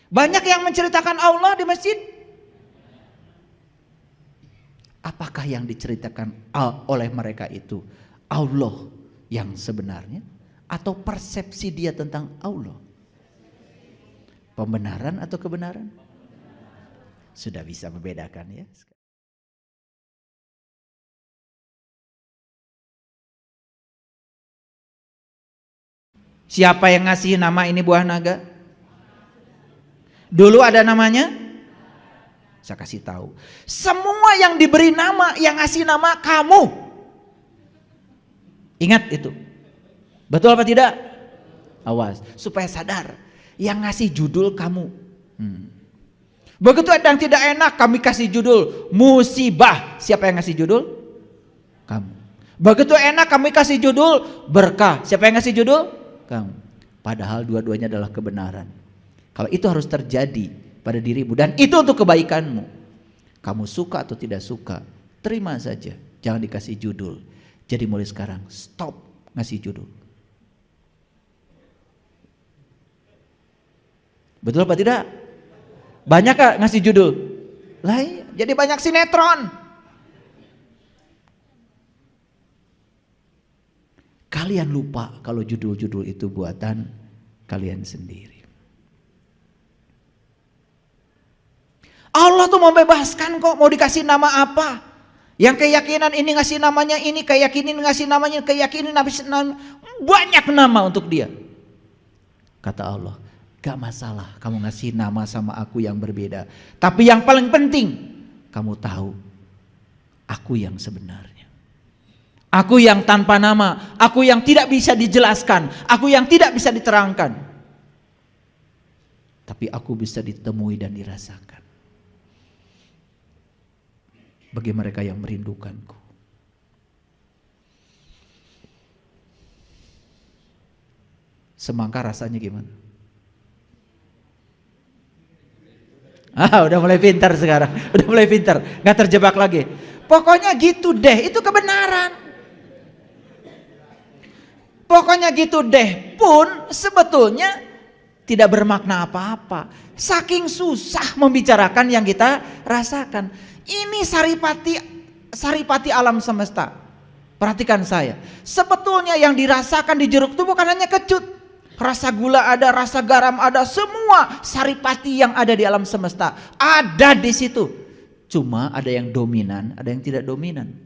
Banyak yang menceritakan Allah di masjid. Apakah yang diceritakan oleh mereka itu Allah yang sebenarnya atau persepsi dia tentang Allah? Pembenaran atau kebenaran? Sudah bisa membedakan ya. Siapa yang ngasih nama ini buah naga? Dulu ada namanya? Saya kasih tahu. Semua yang diberi nama, yang ngasih nama kamu. Ingat itu. Betul apa tidak? Awas, supaya sadar. Yang ngasih judul kamu. Begitu ada yang tidak enak, kami kasih judul musibah. Siapa yang ngasih judul? Kamu. Begitu enak, kami kasih judul berkah. Siapa yang ngasih judul? Kamu. Padahal dua-duanya adalah kebenaran. Kalau itu harus terjadi pada dirimu dan itu untuk kebaikanmu. Kamu suka atau tidak suka, terima saja. Jangan dikasih judul. Jadi mulai sekarang stop ngasih judul. Betul apa tidak? Banyak gak ngasih judul? Lah, jadi banyak sinetron. Kalian lupa kalau judul-judul itu buatan kalian sendiri. Allah tuh mau bebaskan kok, mau dikasih nama apa? Yang keyakinan ini ngasih namanya ini, keyakinan ngasih namanya, keyakinan banyak nama untuk dia. Kata Allah, gak masalah kamu ngasih nama sama aku yang berbeda. Tapi yang paling penting, kamu tahu aku yang sebenarnya. Aku yang tanpa nama, aku yang tidak bisa dijelaskan, aku yang tidak bisa diterangkan. Tapi aku bisa ditemui dan dirasakan. Bagi mereka yang merindukanku. Semangka rasanya gimana? Udah mulai pintar sekarang, udah mulai pintar, gak terjebak lagi. Pokoknya gitu deh, itu kebenaran. Pokoknya gitu deh pun sebetulnya tidak bermakna apa-apa. Saking susah membicarakan yang kita rasakan. Ini saripati alam semesta. Perhatikan saya. Sebetulnya yang dirasakan di jeruk itu bukan hanya kecut. Rasa gula ada, rasa garam ada, semua saripati yang ada di alam semesta ada di situ. Cuma ada yang dominan, ada yang tidak dominan.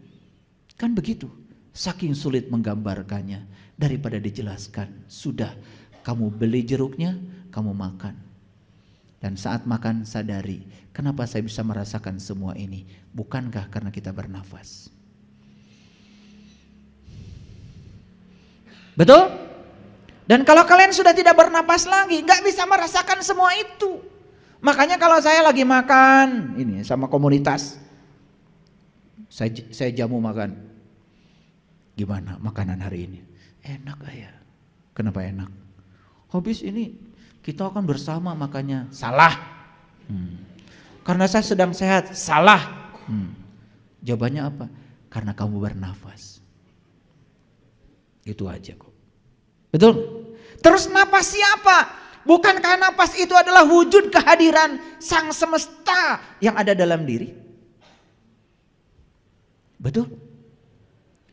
Kan begitu. Saking sulit menggambarkannya daripada dijelaskan. Sudah, kamu beli jeruknya, kamu makan. Dan saat makan sadari, kenapa saya bisa merasakan semua ini? Bukankah karena kita bernafas? Betul? Dan kalau kalian sudah tidak bernapas lagi, nggak bisa merasakan semua itu. Makanya kalau saya lagi makan, ini sama komunitas, saya jamu makan. Gimana makanan hari ini? Enak ya. Kenapa enak? Habis ini kita akan bersama makanya. Salah. Karena saya sedang sehat. Salah. Jawabannya apa? Karena kamu bernafas. Itu aja kok. Betul? Terus napas siapa? Bukankah napas itu adalah wujud kehadiran sang semesta yang ada dalam diri? Betul?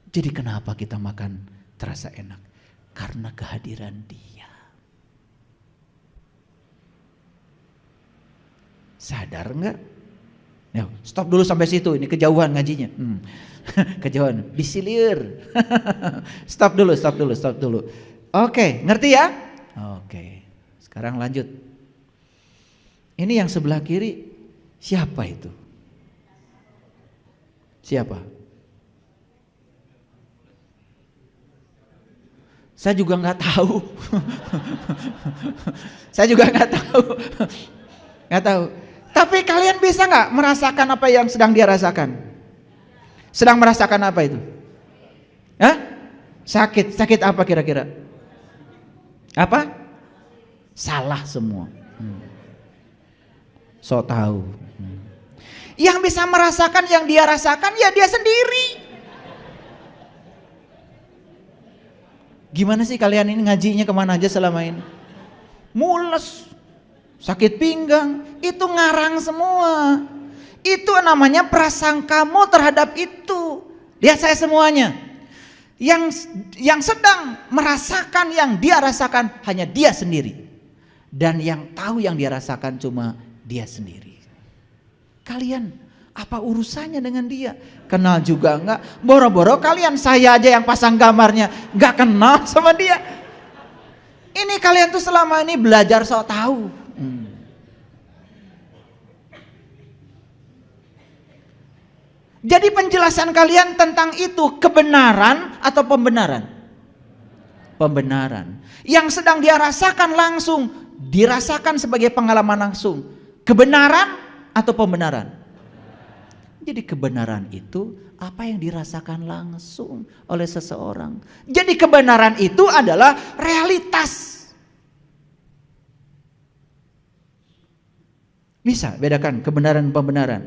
Jadi kenapa kita makan terasa enak? Karena kehadiran dia. Sadar enggak? Ya, stop dulu sampai situ, ini kejauhan ngajinya. Kejauhan, disilir. Stop dulu. Oke, ngerti ya? Oke, sekarang lanjut. Ini yang sebelah kiri, siapa itu? Siapa? Saya juga nggak tahu. Saya juga nggak tahu. Nggak tahu. Tapi kalian bisa nggak merasakan apa yang sedang dia rasakan? Sedang merasakan apa itu? Hah? Sakit apa kira-kira? Apa? Salah semua. So tahu. Yang bisa merasakan yang dia rasakan ya dia sendiri. Gimana sih kalian ini ngajinya kemana aja selama ini? Mules. sakit pinggang, itu ngarang semua. Itu namanya prasangkamu terhadap itu. Lihat saya semuanya. Yang sedang merasakan yang dia rasakan hanya dia sendiri. Dan yang tahu yang dia rasakan cuma dia sendiri. Kalian apa urusannya dengan dia? Kenal juga enggak? Boro-boro kalian, saya aja yang pasang gambarnya enggak kenal sama dia. Ini kalian tuh selama ini belajar sok tahu. Jadi penjelasan kalian tentang itu kebenaran atau pembenaran? Pembenaran. Yang sedang dia rasakan langsung, dirasakan sebagai pengalaman langsung. Kebenaran atau pembenaran? Jadi kebenaran itu apa yang dirasakan langsung oleh seseorang. Jadi kebenaran itu adalah realitas. Bisa bedakan kebenaran dan pembenaran.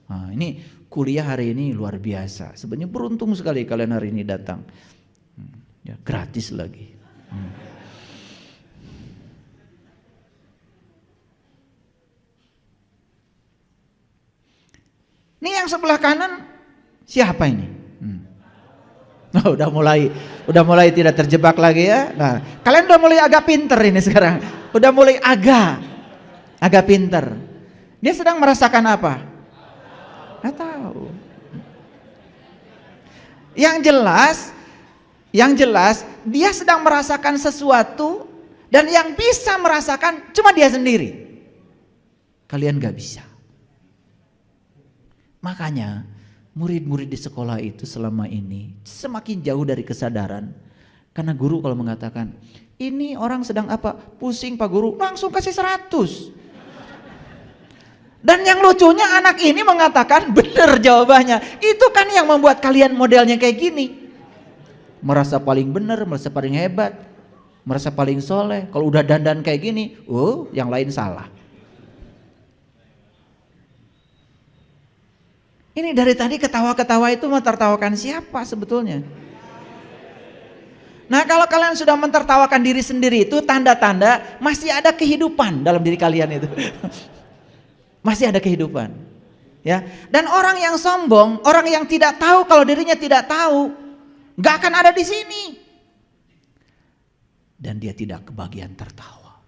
Nah, ini kuliah hari ini luar biasa. Sebenarnya beruntung sekali kalian hari ini datang. Ya, gratis lagi. Ini yang sebelah kanan siapa ini? Oh, udah mulai tidak terjebak lagi ya. Nah, kalian udah mulai agak pinter ini sekarang. Udah mulai agak pinter. Dia sedang merasakan apa? Nggak tahu. Yang jelas dia sedang merasakan sesuatu dan yang bisa merasakan cuma dia sendiri. Kalian nggak bisa. Makanya murid-murid di sekolah itu selama ini semakin jauh dari kesadaran. Karena guru kalau mengatakan, ini orang sedang apa? Pusing Pak Guru, langsung kasih 100. Dan yang lucunya anak ini mengatakan benar jawabannya. Itu kan yang membuat kalian modelnya kayak gini. Merasa paling benar, merasa paling hebat, merasa paling soleh. Kalau udah dandan kayak gini, yang lain salah. Ini dari tadi ketawa-ketawa itu mentertawakan siapa sebetulnya? Nah, kalau kalian sudah mentertawakan diri sendiri itu tanda-tanda masih ada kehidupan dalam diri kalian itu. Masih ada kehidupan. Ya. Dan orang yang sombong, orang yang tidak tahu kalau dirinya tidak tahu, gak akan ada di sini. Dan dia tidak kebagian tertawa.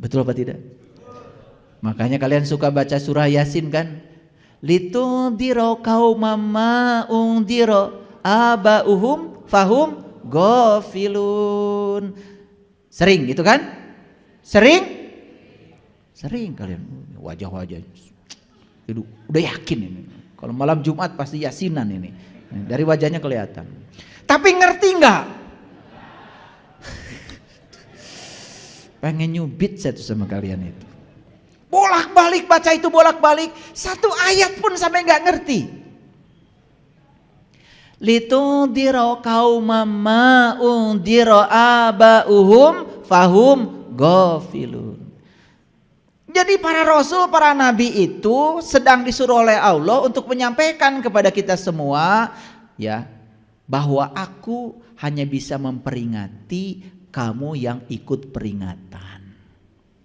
Betul apa tidak? Makanya kalian suka baca surah Yasin kan? Litundiro qaumama undiro abauhum fahum ghafilun. Sering gitu kan? Sering kalian wajah-wajah udah yakin ini. Kalau malam Jumat pasti yasinan ini. Dari wajahnya kelihatan. Tapi ngerti nggak? Pengen nyubit saya tuh sama kalian itu. Bolak-balik baca itu bolak-balik. Satu ayat pun sampai nggak ngerti. Litundiro qaumama undiro abauhum fahum ghafilun. Jadi para rasul, para nabi itu sedang disuruh oleh Allah untuk menyampaikan kepada kita semua ya, bahwa aku hanya bisa memperingati kamu yang ikut peringatan.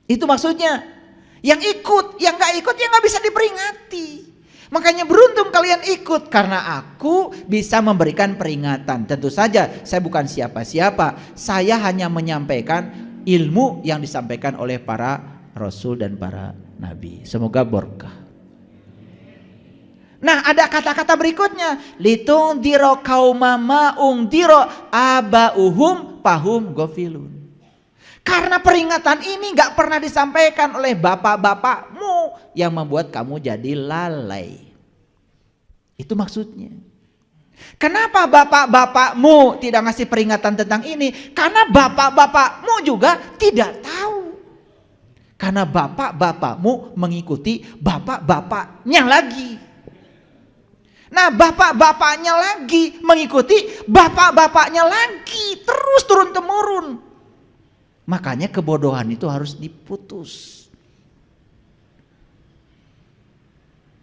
Itu maksudnya. Yang ikut, yang gak ikut ya gak bisa diperingati. Makanya beruntung kalian ikut karena aku bisa memberikan peringatan. Tentu saja saya bukan siapa-siapa. Saya hanya menyampaikan ilmu yang disampaikan oleh para Rasul dan para Nabi. Semoga berkah. Nah, ada kata-kata berikutnya. Litundiro qaumama undiro abauhum fahum ghafilun. Karena peringatan ini gak pernah disampaikan oleh bapak-bapakmu yang membuat kamu jadi lalai. Itu maksudnya. Kenapa bapak-bapakmu tidak ngasih peringatan tentang ini? Karena bapak-bapakmu juga tidak tahu. Karena bapak-bapakmu mengikuti bapak-bapaknya lagi. Nah, bapak-bapaknya lagi mengikuti bapak-bapaknya lagi. Terus turun-temurun. Makanya kebodohan itu harus diputus.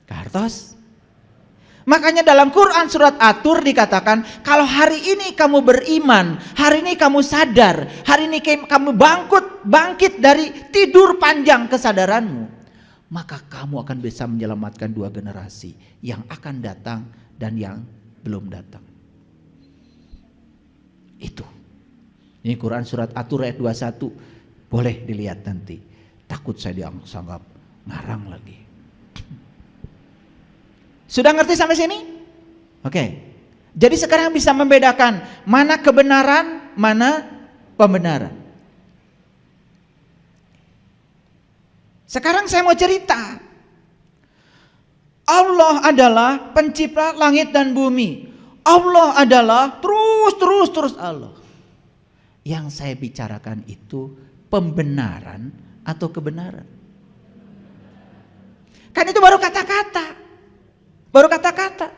Kartos. Makanya dalam Quran surat At-Tur dikatakan, kalau hari ini kamu beriman, hari ini kamu sadar, hari ini kamu bangkit dari tidur panjang kesadaranmu, maka kamu akan bisa menyelamatkan 2 generasi yang akan datang dan yang belum datang. Itu. Ini Quran surat At-Tur ayat 21. Boleh dilihat nanti. Takut saya dianggap ngarang lagi. Sudah ngerti sampai sini? Oke. Jadi sekarang bisa membedakan mana kebenaran, mana pembenaran. Sekarang saya mau cerita. Allah adalah pencipta langit dan bumi. Allah adalah terus Allah. Yang saya bicarakan itu pembenaran atau kebenaran. Kan itu baru kata-kata. Baru kata-kata.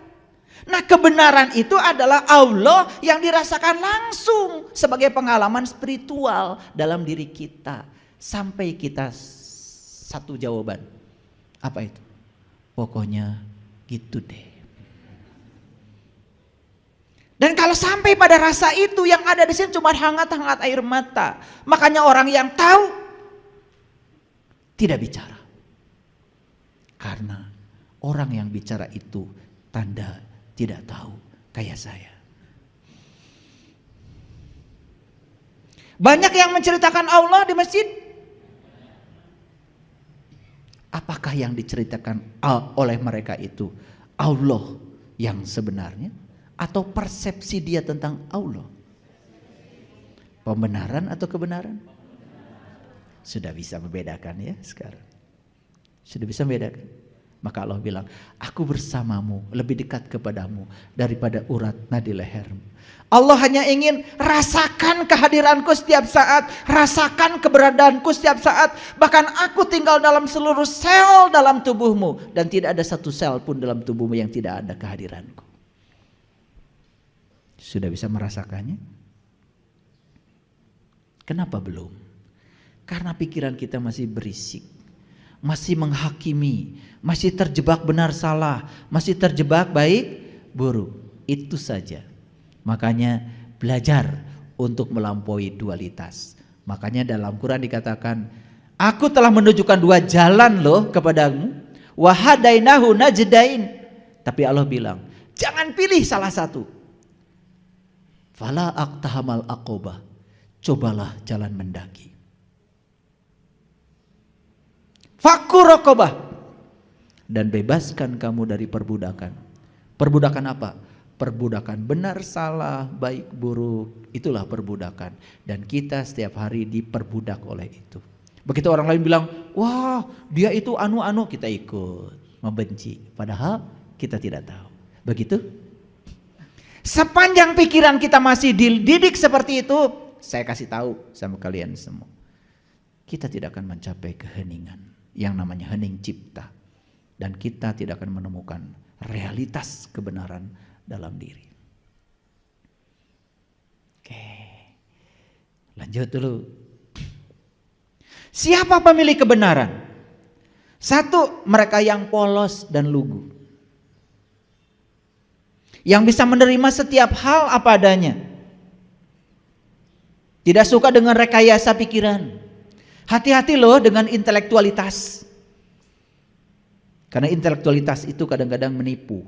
Nah, kebenaran itu adalah Allah yang dirasakan langsung sebagai pengalaman spiritual dalam diri kita. Sampai kita satu jawaban. Apa itu? Pokoknya gitu deh. Dan kalau sampai pada rasa itu, yang ada di sini cuma hangat-hangat air mata. Makanya orang yang tahu tidak bicara. Karena orang yang bicara itu tanda tidak tahu, kayak saya. Banyak yang menceritakan Allah di masjid. Apakah yang diceritakan oleh mereka itu Allah yang sebenarnya, atau persepsi dia tentang Allah? Pembenaran atau kebenaran? Sudah bisa membedakan ya sekarang. Sudah bisa membedakan. Maka Allah bilang, aku bersamamu, lebih dekat kepadamu daripada urat nadi lehermu. Allah hanya ingin rasakan kehadiranku setiap saat, rasakan keberadaanku setiap saat. Bahkan aku tinggal dalam seluruh sel dalam tubuhmu, dan tidak ada satu sel pun dalam tubuhmu yang tidak ada kehadiranku. Sudah bisa merasakannya? Kenapa belum? Karena pikiran kita masih berisik, masih menghakimi, masih terjebak benar salah, masih terjebak baik buruk. Itu saja. Makanya belajar untuk melampaui dualitas. Makanya dalam Quran dikatakan, aku telah menunjukkan 2 jalan loh kepadamu, wa hadainahu najdain. Tapi Allah bilang, jangan pilih salah satu. Fala aqtahamal aqobah, cobalah jalan mendaki. Fakur raqabah, dan bebaskan kamu dari perbudakan. Perbudakan apa? Perbudakan benar salah, baik buruk, itulah perbudakan. Dan kita setiap hari diperbudak oleh itu. Begitu orang lain bilang, wah dia itu anu-anu, kita ikut membenci. Padahal kita tidak tahu. Begitu? Sepanjang pikiran kita masih dididik seperti itu, saya kasih tahu sama kalian semua, kita tidak akan mencapai keheningan yang namanya hening cipta. Dan kita tidak akan menemukan realitas kebenaran dalam diri. Oke, lanjut dulu. Siapa pemilik kebenaran? 1, mereka yang polos dan lugu, yang bisa menerima setiap hal apa adanya, tidak suka dengan rekayasa pikiran. Hati-hati loh dengan intelektualitas. Karena intelektualitas itu kadang-kadang menipu.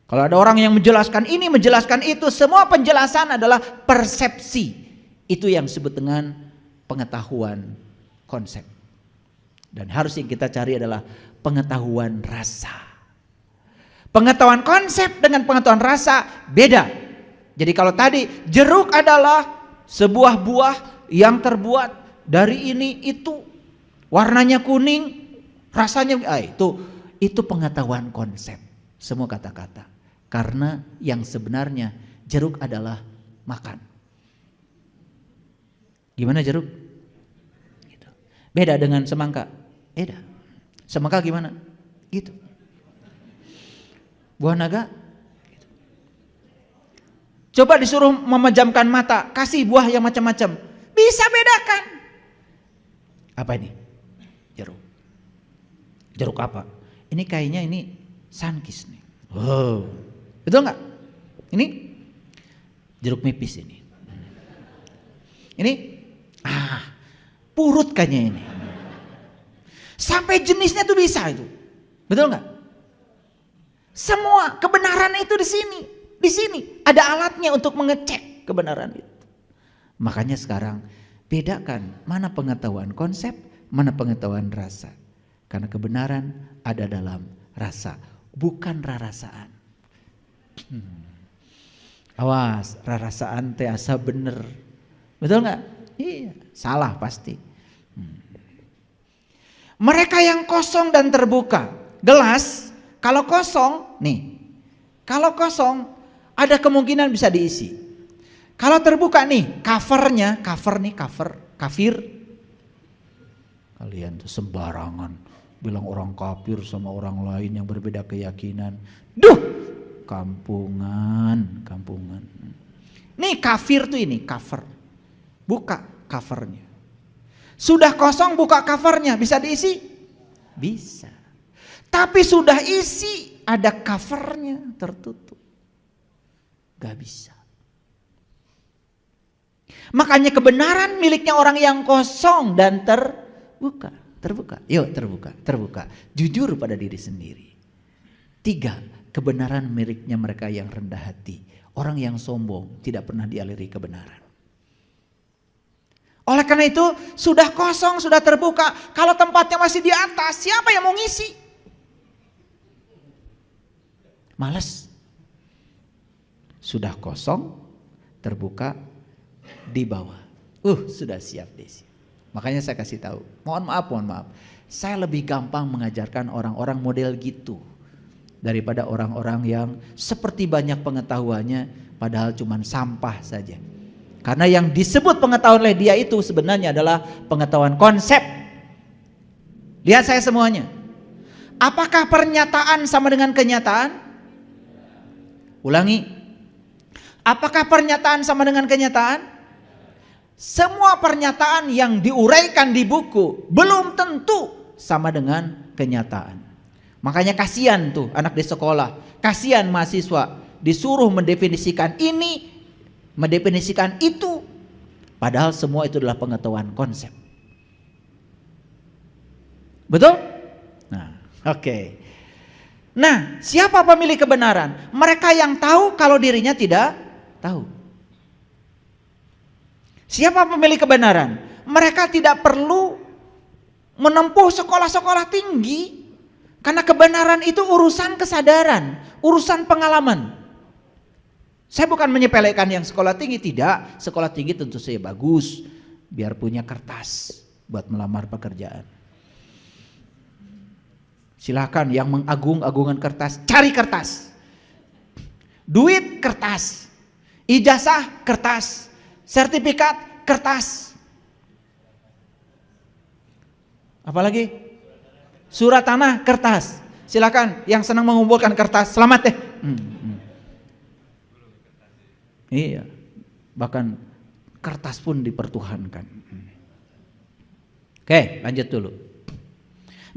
Kalau ada orang yang menjelaskan ini, menjelaskan itu, semua penjelasan adalah persepsi. Itu yang disebut dengan pengetahuan konsep. Dan harus yang kita cari adalah pengetahuan rasa. Pengetahuan konsep dengan pengetahuan rasa beda. Jadi kalau tadi jeruk adalah sebuah buah yang terbuat dari ini itu, warnanya kuning, rasanya itu pengetahuan konsep. Semua kata-kata. Karena yang sebenarnya jeruk adalah makan. Gimana jeruk? Gitu. Beda dengan semangka. Beda. Semangka gimana? Gitu. Buah naga. Gitu. Coba disuruh memejamkan mata, kasih buah yang macam-macam, bisa bedakan. Apa ini? Jeruk. Jeruk apa? Ini kayaknya ini sunkist nih. Wow, betul nggak? Ini jeruk nipis ini. Ini purut kayaknya ini. Sampai jenisnya tuh bisa itu. Betul nggak? Semua kebenaran itu di sini. Di sini ada alatnya untuk mengecek kebenaran itu. Makanya sekarang bedakan mana pengetahuan konsep, mana pengetahuan rasa. Karena kebenaran ada dalam rasa, bukan rarasaan. Awas, rarasaan teh asa bener. Betul nggak? Iya, salah pasti. Mereka yang kosong dan terbuka. Gelas kalau kosong, nih. Kalau kosong ada kemungkinan bisa diisi. Kalau terbuka nih, covernya, kafir. Kalian tuh sembarangan bilang orang kafir sama orang lain yang berbeda keyakinan. Duh, kampungan. Nih kafir tuh ini, cover. Buka covernya. Sudah kosong buka covernya, bisa diisi? Bisa. Tapi sudah isi, ada covernya tertutup. Gak bisa. Makanya kebenaran miliknya orang yang kosong dan terbuka. Yuk terbuka. Jujur pada diri sendiri. 3, kebenaran miliknya mereka yang rendah hati. Orang yang sombong tidak pernah dialiri kebenaran. Oleh karena itu sudah kosong, sudah terbuka. Kalau tempatnya masih di atas, siapa yang mau ngisi? Males. Sudah kosong, terbuka, di bawah. Sudah siap Desi. Makanya saya kasih tahu. Mohon maaf. Saya lebih gampang mengajarkan orang-orang model gitu daripada orang-orang yang seperti banyak pengetahuannya padahal cuma sampah saja. Karena yang disebut pengetahuan oleh dia itu sebenarnya adalah pengetahuan konsep. Lihat saya semuanya. Apakah pernyataan sama dengan kenyataan? Ulangi. Apakah pernyataan sama dengan kenyataan? Semua pernyataan yang diuraikan di buku belum tentu sama dengan kenyataan. Makanya kasihan tuh anak di sekolah, kasihan mahasiswa disuruh mendefinisikan ini, mendefinisikan itu, padahal semua itu adalah pengetahuan konsep. Betul? Nah, oke. Nah, siapa pemilik kebenaran? Mereka yang tahu kalau dirinya tidak tahu. Siapa pemilik kebenaran? Mereka tidak perlu menempuh sekolah-sekolah tinggi. Karena kebenaran itu urusan kesadaran, urusan pengalaman. Saya bukan menyepelekan yang sekolah tinggi, tidak. Sekolah tinggi tentu saja bagus, biar punya kertas buat melamar pekerjaan. Silakan yang mengagung-agungkan kertas, cari kertas. Duit kertas, ijazah kertas, sertifikat kertas. Apalagi? Surat tanah kertas. Silakan yang senang mengumpulkan kertas, selamat deh. Iya. Bahkan kertas pun dipertuhankan. Oke, lanjut dulu.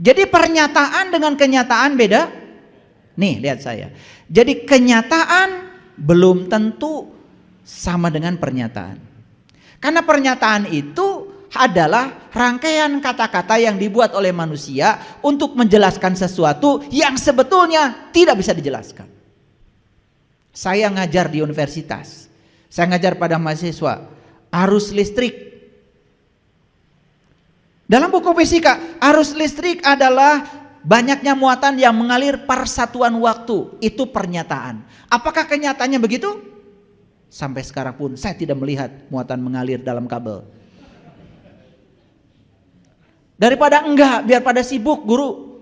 Jadi pernyataan dengan kenyataan beda. Nih, lihat saya. Jadi kenyataan belum tentu sama dengan pernyataan. Karena pernyataan itu adalah rangkaian kata-kata yang dibuat oleh manusia untuk menjelaskan sesuatu yang sebetulnya tidak bisa dijelaskan. Saya ngajar di universitas. Saya ngajar pada mahasiswa arus listrik. Dalam buku fisika, arus listrik adalah banyaknya muatan yang mengalir persatuan waktu. Itu pernyataan. Apakah kenyataannya begitu? Sampai sekarang pun saya tidak melihat muatan mengalir dalam kabel. Daripada enggak, biar pada sibuk guru.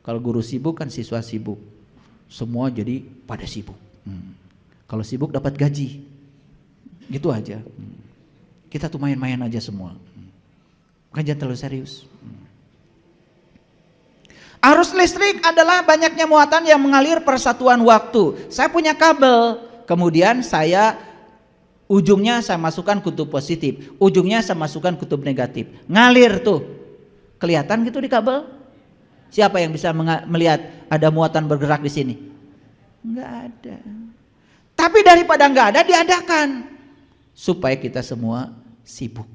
Kalau guru sibuk kan siswa sibuk. Semua jadi pada sibuk. Kalau sibuk dapat gaji. Gitu aja. Kita tuh main-main aja semua. Bukan jangan terlalu serius. Arus listrik adalah banyaknya muatan yang mengalir persatuan waktu. Saya punya kabel, kemudian ujungnya saya masukkan kutub positif, ujungnya saya masukkan kutub negatif. Ngalir tuh. Kelihatan gitu di kabel? Siapa yang bisa melihat ada muatan bergerak di sini? Enggak ada. Tapi daripada enggak ada, diadakan supaya kita semua sibuk.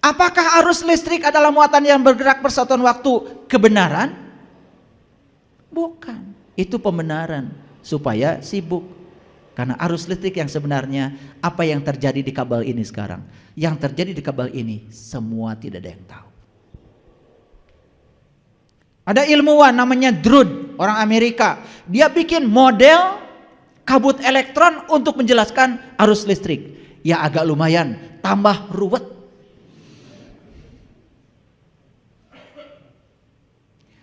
Apakah arus listrik adalah muatan yang bergerak persatuan waktu kebenaran? Bukan. Itu pembenaran supaya sibuk. Karena arus listrik yang sebenarnya, apa yang terjadi di kabel ini sekarang, yang terjadi di kabel ini semua tidak ada yang tahu. Ada ilmuwan namanya Drude, orang Amerika. Dia bikin model kabut elektron untuk menjelaskan arus listrik. Ya agak lumayan, tambah ruwet.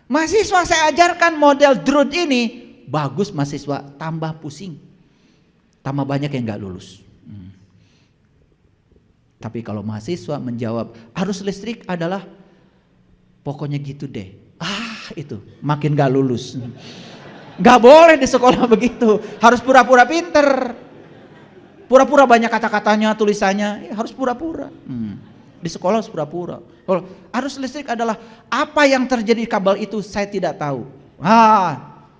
Mahasiswa saya ajarkan model Drude ini, bagus mahasiswa, tambah pusing. Tambah banyak yang gak lulus. Tapi kalau mahasiswa menjawab, arus listrik adalah pokoknya gitu deh. Itu makin gak lulus. Gak boleh di sekolah begitu. Harus pura-pura pinter. Pura-pura banyak kata-katanya, tulisannya, harus pura-pura. Di sekolah harus pura-pura. Kalau arus listrik adalah apa yang terjadi di kabel itu saya tidak tahu.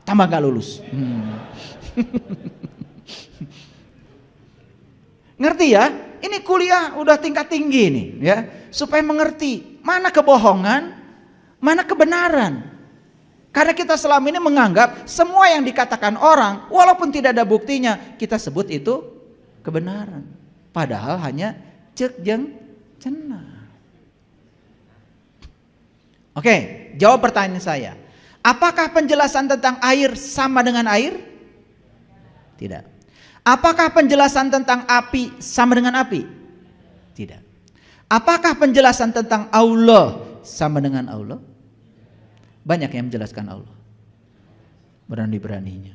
Tambah gak lulus. Ngerti ya? Ini kuliah udah tingkat tinggi nih ya, supaya mengerti mana kebohongan, mana kebenaran. Karena kita selama ini menganggap semua yang dikatakan orang, walaupun tidak ada buktinya, kita sebut itu kebenaran. Padahal hanya cek jeng cenah. Oke, jawab pertanyaan saya. Apakah penjelasan tentang air sama dengan air? Tidak. Apakah penjelasan tentang api sama dengan api? Tidak. Apakah penjelasan tentang Allah sama dengan Allah? Banyak yang menjelaskan Allah. Berani-beraninya.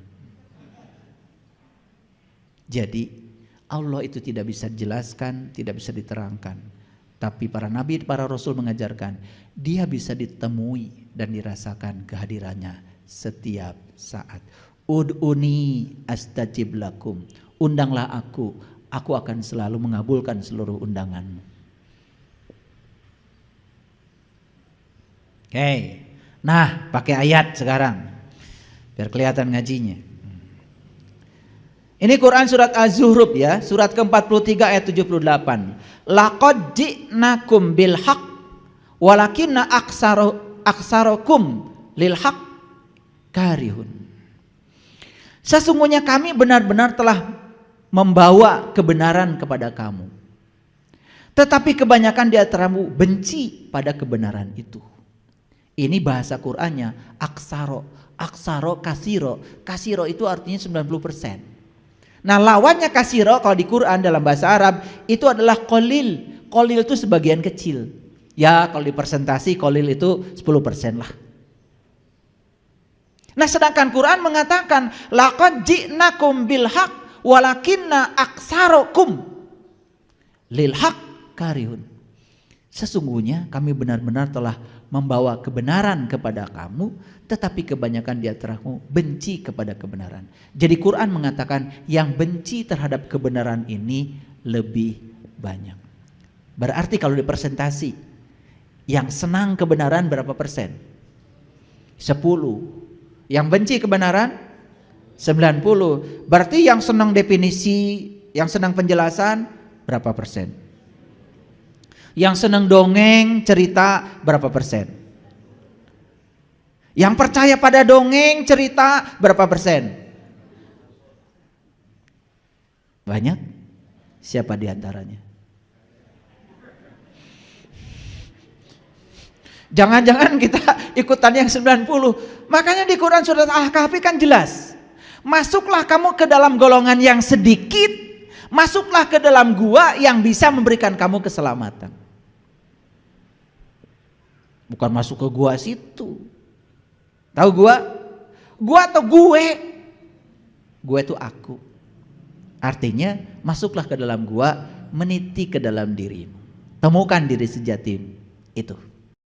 Jadi Allah itu tidak bisa dijelaskan, tidak bisa diterangkan. Tapi para nabi, para rasul mengajarkan, dia bisa ditemui dan dirasakan kehadirannya setiap saat. Ud'uni astajib lakum. Undanglah aku akan selalu mengabulkan seluruh undanganmu. Oke. Nah, pakai ayat sekarang biar kelihatan ngajinya. Ini Quran surat Az-Zuhruf ya, surat ke-43 ayat 78. Laqad ji'nakum bil haqq walakinna aksarokum lil haqq karihun. Sesungguhnya kami benar-benar telah membawa kebenaran kepada kamu. Tetapi kebanyakan di antaramu benci pada kebenaran itu. Ini bahasa Qur'annya aksaro. Aksaro kasiro. Kasiro itu artinya 90%. Nah lawannya kasiro kalau di Quran dalam bahasa Arab itu adalah kolil. Kolil itu sebagian kecil. Ya kalau di persentasi kolil itu 10% lah. Nah sedangkan Quran mengatakan laqad ji'nakum bil haqq walakinna aksarokum lil haqq karihun. Sesungguhnya kami benar-benar telah membawa kebenaran kepada kamu, tetapi kebanyakan di antaramu benci kepada kebenaran. Jadi Quran mengatakan yang benci terhadap kebenaran ini lebih banyak. Berarti kalau dipersentasi, yang senang kebenaran berapa persen? 10. Yang benci kebenaran 90. Berarti yang senang definisi, yang senang penjelasan berapa persen? Yang senang dongeng, cerita berapa persen? Yang percaya pada dongeng, cerita berapa persen? Banyak? Siapa di antaranya? Jangan-jangan kita ikutan yang 90. Makanya di Quran surat Al-Kahfi kan jelas. Masuklah kamu ke dalam golongan yang sedikit. Masuklah ke dalam gua yang bisa memberikan kamu keselamatan. Bukan masuk ke gua situ. Tahu gua? Gua atau gue? Gue itu aku. Artinya masuklah ke dalam gua, meniti ke dalam dirimu. Temukan diri sejatimu. Itu.